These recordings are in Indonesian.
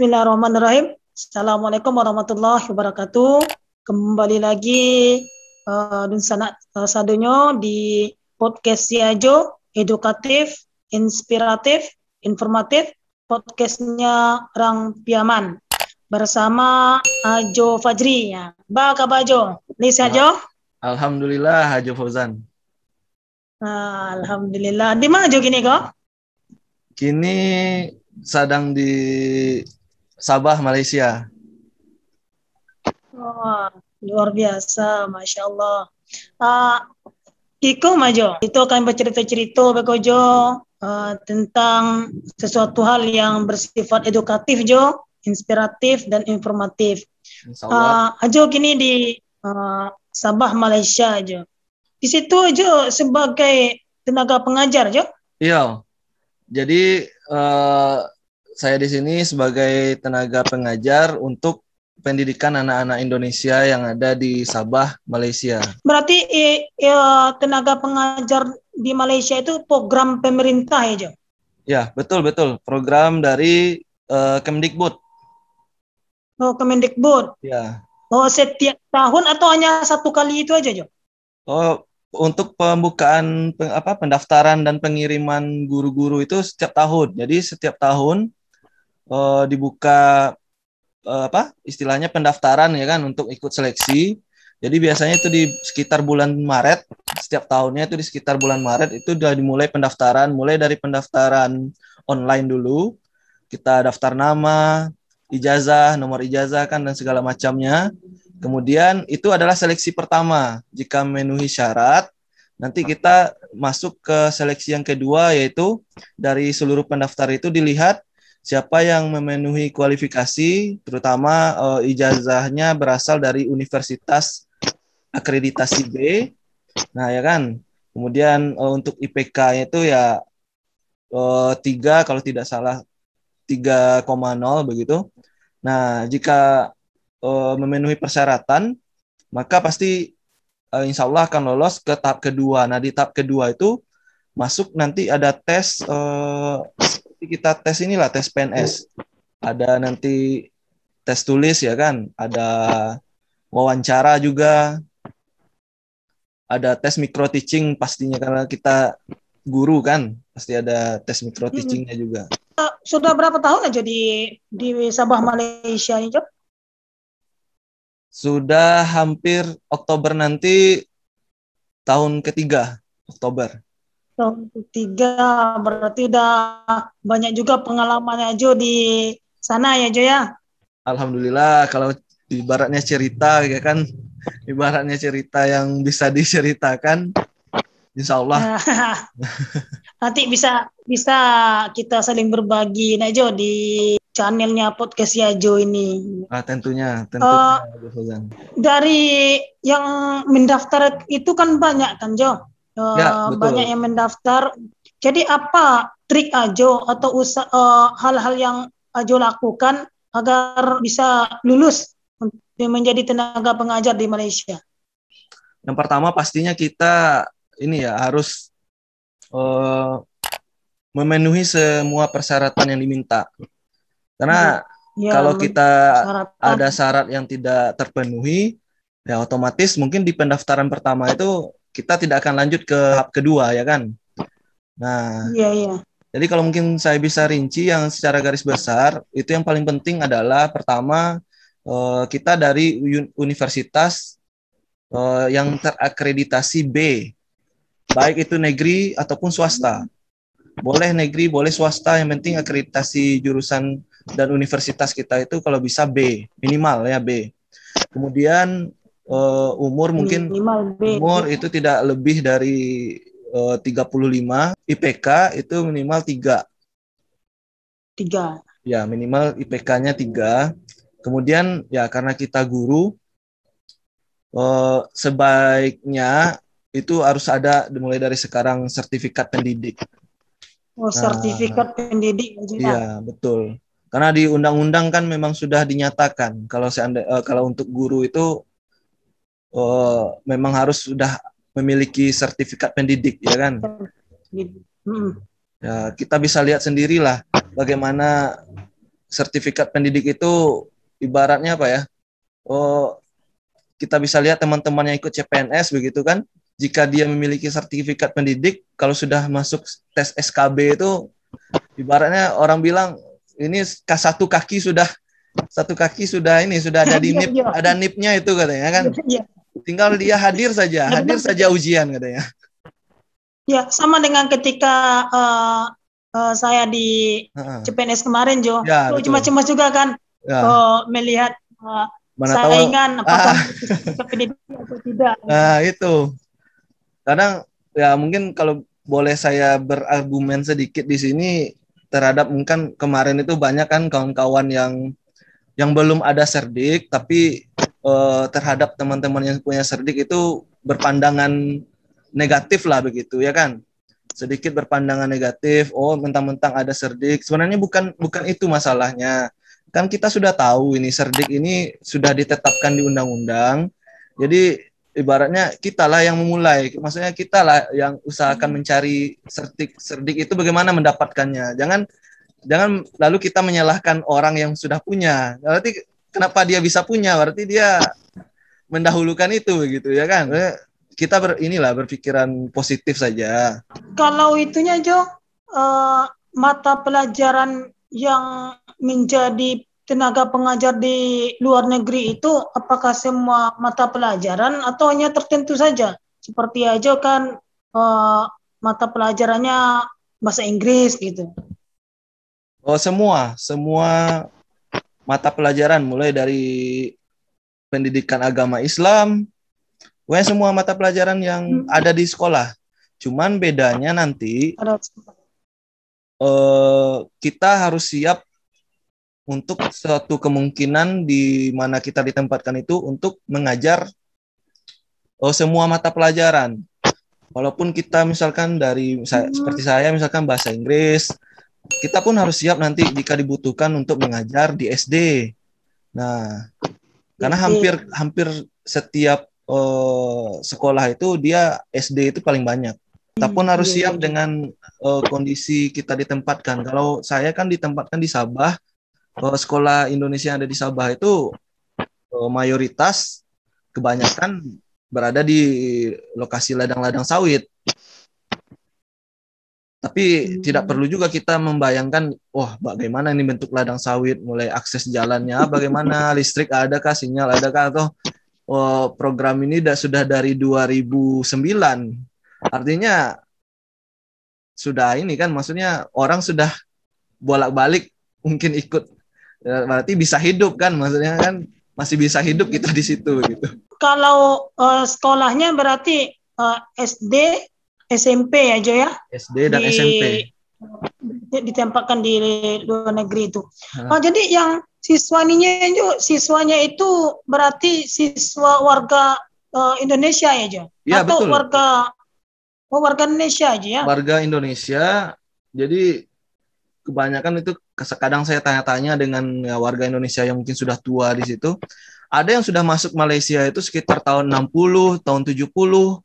Bismillahirrahmanirrahim. Assalamualaikum warahmatullahi wabarakatuh. Kembali lagi dun sana sadonyo di podcast si Ajo, edukatif, inspiratif, informatif, podcastnya Rang Piaman bersama Ajo Fajri. Ya. Ba Bajo, Nis Ajo. Alhamdulillah, Hajo Fauzan. Alhamdulillah. Di mana Jo gini kok? Kini sedang di Sabah, Malaysia. Oh, luar biasa, Masya Allah. Iko Majo, itu akan bercerita-cerita Bekojo tentang sesuatu hal yang bersifat edukatif Jo, inspiratif dan informatif. Ajo kini di Sabah, Malaysia Jo. Di situ Jo sebagai tenaga pengajar Jo. Iya. Jadi saya di sini sebagai tenaga pengajar untuk pendidikan anak-anak Indonesia yang ada di Sabah, Malaysia. Berarti tenaga pengajar di Malaysia itu program pemerintah ya Jo? Ya, betul. Program dari Kemdikbud. Oh, Kemendikbud. Ya. Oh, setiap tahun atau hanya satu kali itu aja Jo? Oh, untuk pembukaan pendaftaran dan pengiriman guru-guru itu setiap tahun. Jadi setiap tahun dibuka istilahnya pendaftaran ya kan untuk ikut seleksi. Jadi biasanya itu di sekitar bulan Maret, setiap tahunnya itu di sekitar bulan Maret itu sudah dimulai pendaftaran, mulai dari pendaftaran online dulu. Kita daftar nama, ijazah, nomor ijazah kan dan segala macamnya. Kemudian itu adalah seleksi pertama. Jika memenuhi syarat, nanti kita masuk ke seleksi yang kedua, yaitu dari seluruh pendaftar itu dilihat siapa yang memenuhi kualifikasi, terutama ijazahnya berasal dari universitas akreditasi B. Nah ya kan. Kemudian untuk IPK itu ya 3 kalau tidak salah 3,0 begitu. Nah jika memenuhi persyaratan, maka pasti insya Allah akan lolos ke tahap kedua. Nah, di tahap kedua itu masuk nanti ada tes, kita tes inilah, tes PNS. Ada nanti tes tulis ya kan, ada wawancara juga, ada tes micro teaching pastinya karena kita guru kan, pasti ada tes micro teachingnya juga. Sudah berapa tahun aja di Sabah Malaysia ini Jo? Sudah hampir Oktober nanti tahun ketiga, Oktober. Tahun ketiga, berarti udah banyak juga pengalamannya Jo di sana ya Jo ya? Alhamdulillah, kalau ibaratnya cerita ya kan, ibaratnya cerita yang bisa diceritakan, insya Allah. Nanti bisa kita saling berbagi nah Jo di channelnya podcast ya Jo ini. Tentunya. Dari yang mendaftar itu kan banyak kan Jo? Ya, betul. Banyak yang mendaftar. Jadi apa trik Ajo atau hal-hal yang Ajo lakukan agar bisa lulus menjadi tenaga pengajar di Malaysia? Yang pertama pastinya kita ini ya harus memenuhi semua persyaratan yang diminta. Karena kalau kita ada syarat yang tidak terpenuhi, ya otomatis mungkin di pendaftaran pertama itu kita tidak akan lanjut ke tahap kedua ya kan. Nah, jadi kalau mungkin saya bisa rinci yang secara garis besar, itu yang paling penting adalah pertama kita dari universitas yang terakreditasi B, baik itu negeri ataupun swasta. Boleh negeri, boleh swasta, yang penting akreditasi jurusan dan universitas kita itu kalau bisa B, minimal ya B. Kemudian umur mungkin umur itu tidak lebih dari 35, IPK itu minimal 3. Ya, minimal IPK-nya 3. Kemudian ya karena kita guru, sebaiknya itu harus ada dimulai dari sekarang sertifikat pendidik. Sertifikat pendidik. Iya, betul. Karena di undang-undang kan memang sudah dinyatakan kalau untuk guru itu memang harus sudah memiliki sertifikat pendidik, ya kan? Ya, kita bisa lihat sendirilah bagaimana sertifikat pendidik itu ibaratnya apa ya? Oh, kita bisa lihat teman-teman yang ikut CPNS begitu kan, jika dia memiliki sertifikat pendidik, kalau sudah masuk tes SKB itu ibaratnya orang bilang ini satu kaki sudah ini sudah ada di Iya, NIP, iya. ada NIP-nya itu katanya kan. Iya. Tinggal dia hadir Benar. saja ujian katanya. Ya, sama dengan ketika saya di CPNS kemarin, Jo. Ya, Tuh, betul. cuma cemas juga kan Ya. melihat Mana saingan tahu apakah sertifikat pendidik atau tidak. nah itu kadang ya mungkin kalau boleh saya berargumen sedikit di sini terhadap mungkin kemarin itu banyak kan kawan-kawan yang belum ada serdik tapi terhadap teman-teman yang punya serdik itu berpandangan negatif lah begitu ya kan, sedikit berpandangan negatif, oh mentang-mentang ada serdik. Sebenarnya bukan itu masalahnya. Kan kita sudah tahu ini serdik ini sudah ditetapkan di undang-undang. Jadi ibaratnya kita lah yang memulai. Maksudnya kita lah yang usahakan mencari serdik itu bagaimana mendapatkannya. Jangan lalu kita menyalahkan orang yang sudah punya. Berarti kenapa dia bisa punya? Berarti dia mendahulukan itu begitu ya kan. Kita berpikiran positif saja. Kalau itunya, Jo, mata pelajaran yang menjadi tenaga pengajar di luar negeri itu apakah semua mata pelajaran atau hanya tertentu saja? Seperti aja kan mata pelajarannya bahasa Inggris gitu. Oh, semua mata pelajaran mulai dari pendidikan agama Islam, semua mata pelajaran yang ada di sekolah. Cuman bedanya nanti kita harus siap untuk suatu kemungkinan di mana kita ditempatkan itu untuk mengajar semua mata pelajaran. Walaupun kita misalkan seperti saya misalkan bahasa Inggris, kita pun harus siap nanti jika dibutuhkan untuk mengajar di SD. Nah, karena hampir setiap sekolah itu dia SD itu paling banyak. Kita pun harus siap dengan kondisi kita ditempatkan. Kalau saya kan ditempatkan di Sabah, sekolah Indonesia yang ada di Sabah itu mayoritas kebanyakan berada di lokasi ladang-ladang sawit. Tapi tidak perlu juga kita membayangkan, wah bagaimana ini bentuk ladang sawit, mulai akses jalannya, bagaimana listrik adakah, sinyal adakah, atau program ini sudah dari 2009. Artinya sudah ini kan, maksudnya orang sudah bolak-balik mungkin ikut, berarti bisa hidup kan, maksudnya kan masih bisa hidup kita di situ gitu. Kalau sekolahnya berarti SD, SMP ya, Jo ya? SD dan SMP. Ditempatkan di luar negeri itu. Jadi yang siswanya itu berarti siswa warga Indonesia ya, Jo? Ya, atau betul. warga Indonesia aja ya? Warga Indonesia. Jadi kebanyakan itu kadang saya tanya-tanya dengan warga Indonesia yang mungkin sudah tua di situ. Ada yang sudah masuk Malaysia itu sekitar tahun 60, tahun 70.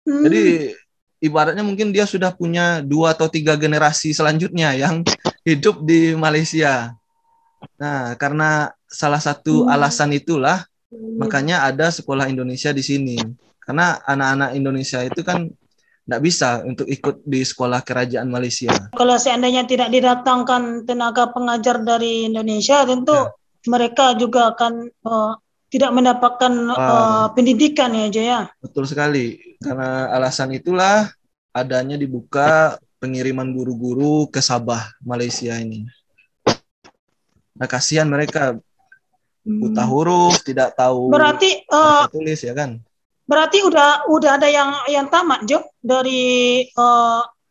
Jadi ibaratnya mungkin dia sudah punya 2 atau 3 generasi selanjutnya yang hidup di Malaysia. Nah, karena salah satu alasan itulah makanya ada sekolah Indonesia di sini. Karena anak-anak Indonesia itu kan tidak bisa untuk ikut di sekolah kerajaan Malaysia. Kalau seandainya tidak didatangkan tenaga pengajar dari Indonesia, tentu mereka juga akan tidak mendapatkan pendidikan ya, Jo ya. Betul sekali. Karena alasan itulah adanya dibuka pengiriman guru-guru ke Sabah, Malaysia ini. Nah, kasihan mereka buta huruf, tidak tahu berarti tulis ya kan. Berarti udah ada yang tamat, Jo, dari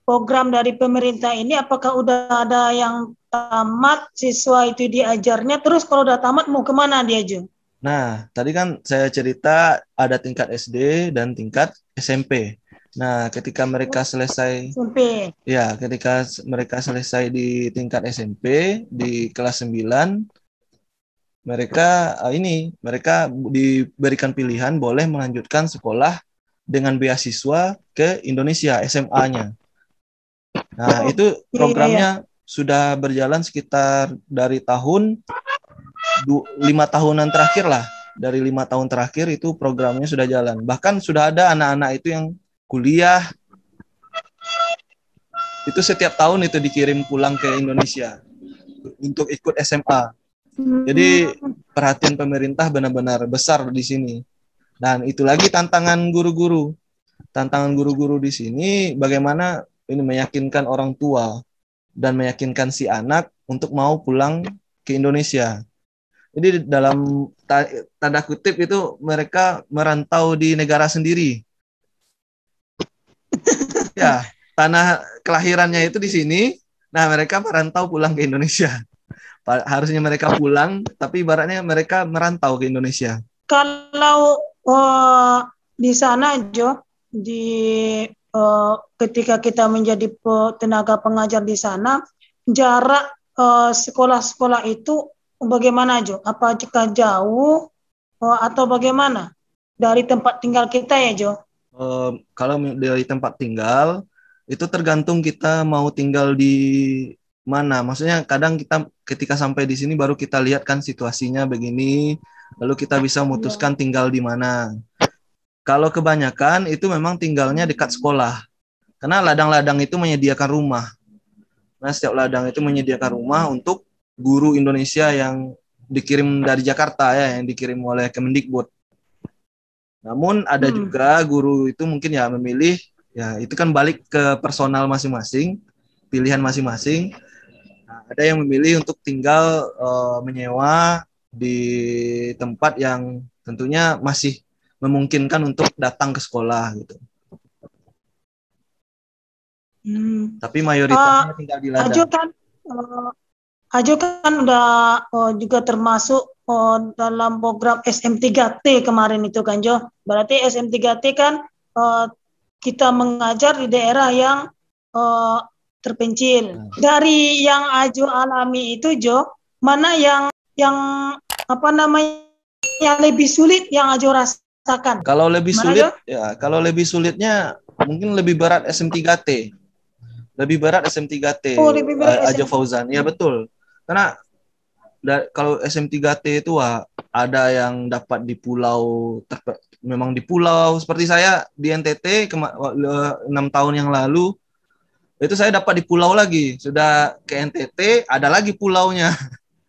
program dari pemerintah ini. Apakah udah ada yang tamat, siswa itu diajarnya, terus kalau udah tamat mau kemana dia, Jo? Nah, tadi kan saya cerita ada tingkat SD dan tingkat SMP. Nah, ketika mereka selesai SMP. Ya, ketika mereka selesai di tingkat SMP di kelas 9, mereka diberikan pilihan boleh melanjutkan sekolah dengan beasiswa ke Indonesia, SMA-nya. Nah, itu programnya sudah berjalan sekitar dari tahun 5 tahunan terakhir lah. Dari 5 tahun terakhir itu programnya sudah jalan. Bahkan sudah ada anak-anak itu yang kuliah. Itu setiap tahun itu dikirim pulang ke Indonesia untuk ikut SMA. Jadi perhatian pemerintah benar-benar besar di sini. Dan itu lagi tantangan guru-guru. Tantangan guru-guru di sini bagaimana ini meyakinkan orang tua dan meyakinkan si anak untuk mau pulang ke Indonesia. Jadi dalam tanda kutip itu mereka merantau di negara sendiri. Ya, tanah kelahirannya itu di sini. Nah, mereka merantau pulang ke Indonesia. Harusnya mereka pulang, tapi ibaratnya mereka merantau ke Indonesia. Kalau di sana, Jo, ketika kita menjadi tenaga pengajar di sana, jarak sekolah-sekolah itu bagaimana, Jo? Apakah jauh atau bagaimana dari tempat tinggal kita ya, Jo? Kalau dari tempat tinggal itu tergantung kita mau tinggal di mana. Maksudnya kadang kita ketika sampai di sini baru kita lihat kan situasinya begini, lalu kita bisa memutuskan tinggal di mana. Kalau kebanyakan itu memang tinggalnya dekat sekolah. Karena ladang-ladang itu menyediakan rumah. Nah, setiap ladang itu menyediakan rumah untuk guru Indonesia yang dikirim dari Jakarta ya, yang dikirim oleh Kemendikbud. Namun ada juga guru itu mungkin ya memilih, ya itu kan balik ke personal masing-masing, pilihan masing-masing. Nah, ada yang memilih untuk tinggal menyewa di tempat yang tentunya masih memungkinkan untuk datang ke sekolah gitu. Tapi mayoritasnya tinggal di ladang. Ajo kan udah juga termasuk dalam program SM3T kemarin itu kan, Jo. Berarti SM3T kan kita mengajar di daerah yang terpencil. Dari yang Ajo alami itu, Jo, mana yang apa namanya yang lebih sulit yang Ajo rasakan? Kalau lebih mana, sulit, Jo? ya kalau lebih sulitnya mungkin lebih berat SM3T. Lebih berat SM3T. Lebih berat Ajo Fauzan. Ya betul. Karena kalau SM3T itu ada yang dapat di pulau, memang di pulau seperti saya di NTT 6 tahun yang lalu itu saya dapat di pulau lagi, sudah ke NTT ada lagi pulaunya.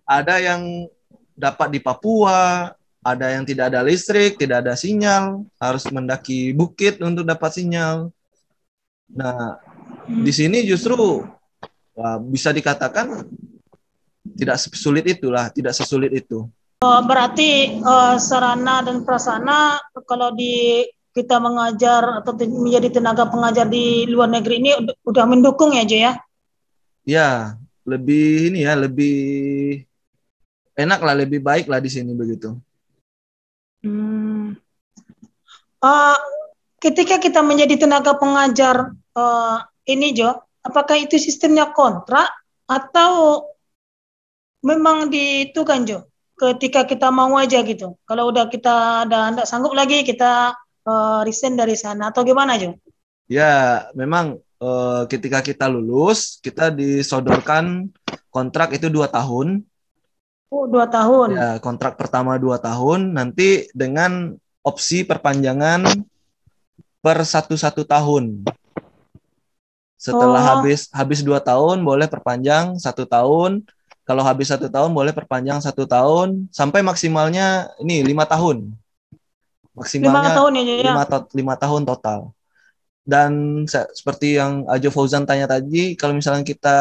Ada yang dapat di Papua, ada yang tidak ada listrik, tidak ada sinyal, harus mendaki bukit untuk dapat sinyal. Nah, di sini justru bisa dikatakan tidak sesulit itulah, tidak sesulit itu. Berarti sarana dan prasarana kalau kita mengajar atau menjadi tenaga pengajar di luar negeri ini udah mendukung ya, Jo ya? Ya, lebih ini ya, lebih enak lah, lebih baik lah di sini begitu. Ketika kita menjadi tenaga pengajar ini, Jo, apakah itu sistemnya kontrak atau memang itu kan, Jo? Ketika kita mau aja gitu. Kalau udah kita tidak sanggup lagi, kita resign dari sana atau gimana, Jo? Ya, memang ketika kita lulus, kita disodorkan kontrak itu 2 tahun. 2 tahun. Ya, kontrak pertama 2 tahun, nanti dengan opsi perpanjangan per 1 tahun. Setelah habis 2 tahun boleh perpanjang 1 tahun. Kalau habis 1 tahun boleh perpanjang 1 tahun sampai maksimalnya ini 5 tahun. Maksimalnya 5 tahun ya. 5 tahun total. Dan seperti yang Ajo Fauzan tanya tadi, kalau misalnya kita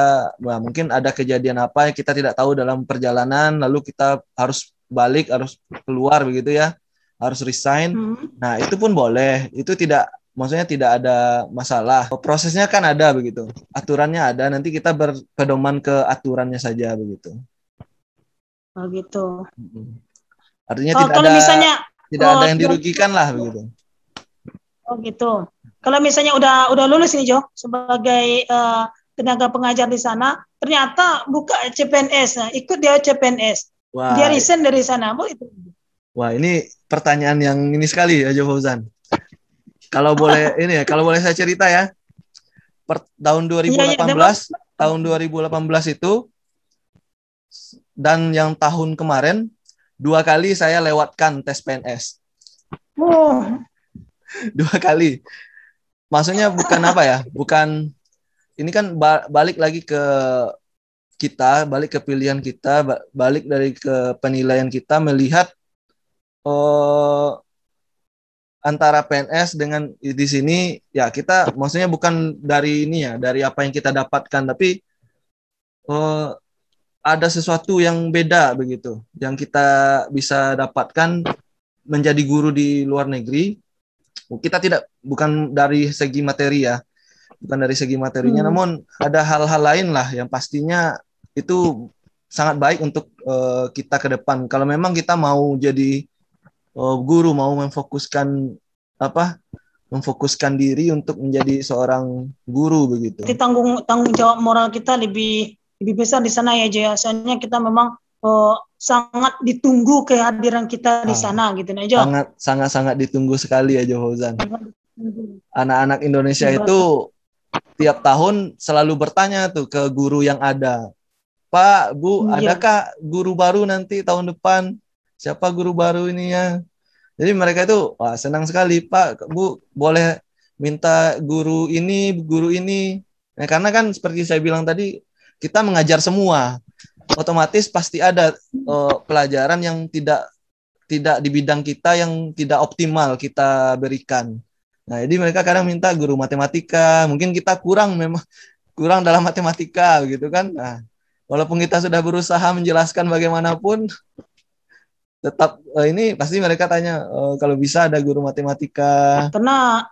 mungkin ada kejadian apa yang kita tidak tahu dalam perjalanan, lalu kita harus balik, harus keluar begitu ya, harus resign. Nah, itu pun boleh. Itu tidak, maksudnya tidak ada masalah. Prosesnya kan ada begitu. Aturannya ada, nanti kita berpedoman ke aturannya saja begitu. Oh gitu. Artinya tidak ada yang dirugikan lah begitu. Oh gitu. Kalau misalnya udah lulus nih, Jo, sebagai tenaga pengajar di sana, ternyata buka CPNS, nah, ikut dia CPNS. Wah, dia resign dari sana. Wah, ini pertanyaan yang ini sekali ya, Jo Fauzan. Kalau boleh ini ya, kalau boleh saya cerita ya. Tahun 2018, tahun 2018 itu dan yang tahun kemarin 2 kali saya lewatkan tes PNS. Oh, 2 kali. Maksudnya bukan apa ya? Bukan ini kan balik lagi ke kita, balik ke pilihan kita, balik dari ke penilaian kita melihat antara PNS dengan di sini ya kita maksudnya bukan dari ini ya, dari apa yang kita dapatkan, tapi ada sesuatu yang beda begitu, yang kita bisa dapatkan menjadi guru di luar negeri. Kita bukan dari segi materi ya, bukan dari segi materinya, namun ada hal-hal lain lah yang pastinya itu sangat baik untuk kita ke depan. Kalau memang kita mau jadi guru, mau memfokuskan diri untuk menjadi seorang guru begitu. Jadi tanggung jawab moral kita lebih besar di sana ya Jo. Soalnya kita memang sangat ditunggu kehadiran kita di sana gitu nah Jo. Sangat ditunggu sekali ya Jo Fauzan. Anak-anak Indonesia itu tiap tahun selalu bertanya tuh ke guru yang ada. Pak, Bu, adakah guru baru nanti tahun depan? Siapa guru baru ini ya? Jadi mereka itu wah, senang sekali, Pak, Bu, boleh minta guru ini. Nah, karena kan seperti saya bilang tadi, kita mengajar semua. Otomatis pasti ada pelajaran yang tidak di bidang kita yang tidak optimal kita berikan. Nah, jadi mereka kadang minta guru matematika, mungkin kita kurang dalam matematika gitu kan. Nah, walaupun kita sudah berusaha menjelaskan bagaimanapun, tetap ini pasti mereka tanya kalau bisa ada guru matematika. Karena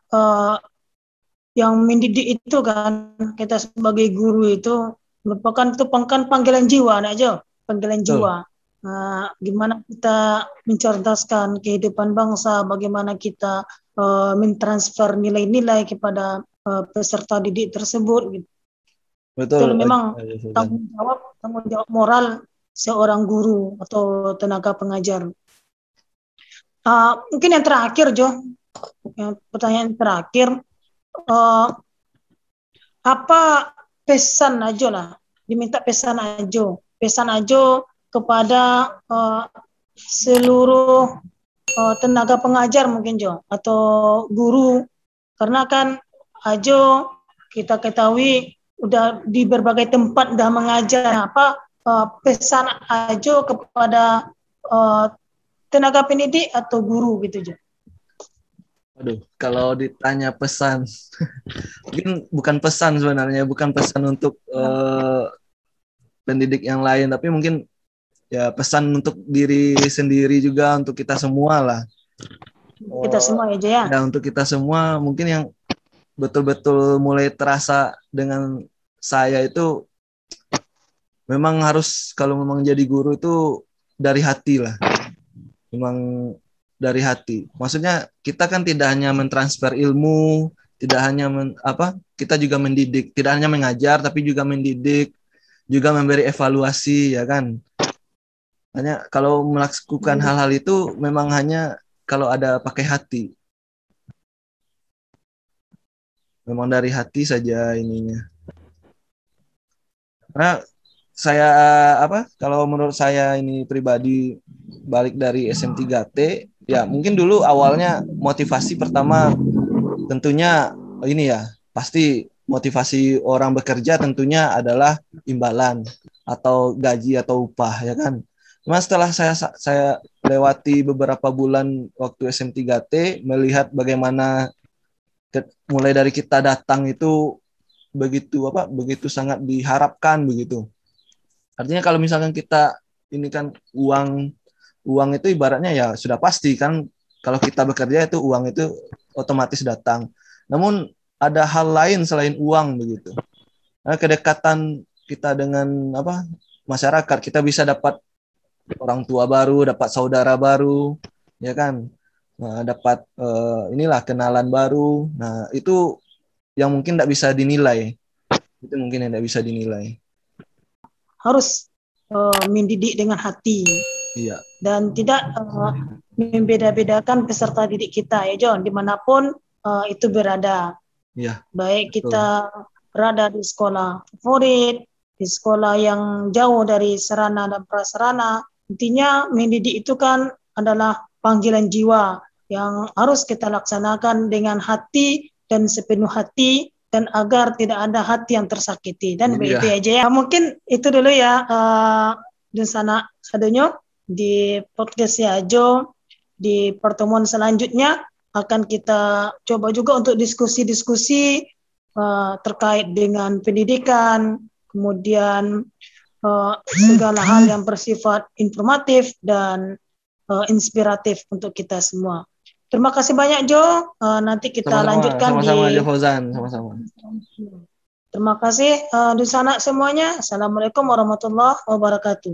yang mendidik itu kan kita sebagai guru itu merupakan itu panggilan jiwa aja, panggilan jiwa. Nah, gimana kita mencerdaskan kehidupan bangsa, bagaimana kita mentransfer nilai-nilai kepada peserta didik tersebut. Gitu. Betul. Itu memang tanggung jawab moral seorang guru atau tenaga pengajar. Mungkin yang terakhir Jo, pertanyaan terakhir, apa pesan Ajo lah, diminta pesan Ajo kepada seluruh tenaga pengajar mungkin Jo atau guru, karena kan Ajo kita ketahui udah di berbagai tempat udah mengajar. Apa pesan Ajo kepada tenaga pendidik atau guru gitu Jo? Aduh, kalau ditanya pesan, mungkin bukan pesan sebenarnya, bukan pesan untuk pendidik yang lain, tapi mungkin ya pesan untuk diri sendiri juga, untuk kita semua lah. Kita semua ya Jo ya? Ya, untuk kita semua mungkin yang betul-betul mulai terasa dengan saya itu memang harus, kalau memang jadi guru itu dari hati lah. Memang dari hati. Maksudnya kita kan tidak hanya mentransfer ilmu, tidak hanya kita juga mendidik, tidak hanya mengajar tapi juga mendidik, juga memberi evaluasi ya kan. Hanya kalau melakukan hal-hal itu memang hanya kalau ada pakai hati. Memang dari hati saja ininya. Karena saya kalau menurut saya ini pribadi balik dari SM3T ya, mungkin dulu awalnya motivasi pertama tentunya ini ya, pasti motivasi orang bekerja tentunya adalah imbalan atau gaji atau upah ya kan. Cuma setelah saya lewati beberapa bulan waktu SM3T, melihat bagaimana mulai dari kita datang itu begitu sangat diharapkan begitu. Artinya kalau misalkan kita ini kan uang itu ibaratnya ya sudah pasti kan, kalau kita bekerja itu uang itu otomatis datang. Namun ada hal lain selain uang begitu. Nah, kedekatan kita dengan masyarakat, kita bisa dapat orang tua baru, dapat saudara baru, ya kan. Nah, dapat inilah kenalan baru. Nah, itu yang mungkin tidak bisa dinilai. Itu mungkin yang tidak bisa dinilai. Harus mendidik dengan hati. Iya. Dan tidak membeda-bedakan peserta didik kita ya John, dimanapun itu berada. Iya. Baik kita berada di sekolah favorit, di sekolah yang jauh dari sarana dan prasarana. Intinya mendidik itu kan adalah panggilan jiwa yang harus kita laksanakan dengan hati dan sepenuh hati, dan agar tidak ada hati yang tersakiti. Dan begitu aja ya. Mungkin itu dulu ya, dan sana sadonyo di podcast ya Jo. Di pertemuan selanjutnya akan kita coba juga untuk diskusi-diskusi terkait dengan pendidikan, kemudian segala hal yang bersifat informatif dan inspiratif untuk kita semua. Terima kasih banyak Jo. Nanti kita lanjutkan sama-sama Jo Fauzan, sama-sama. Terima kasih di sana semuanya. Assalamualaikum warahmatullahi wabarakatuh.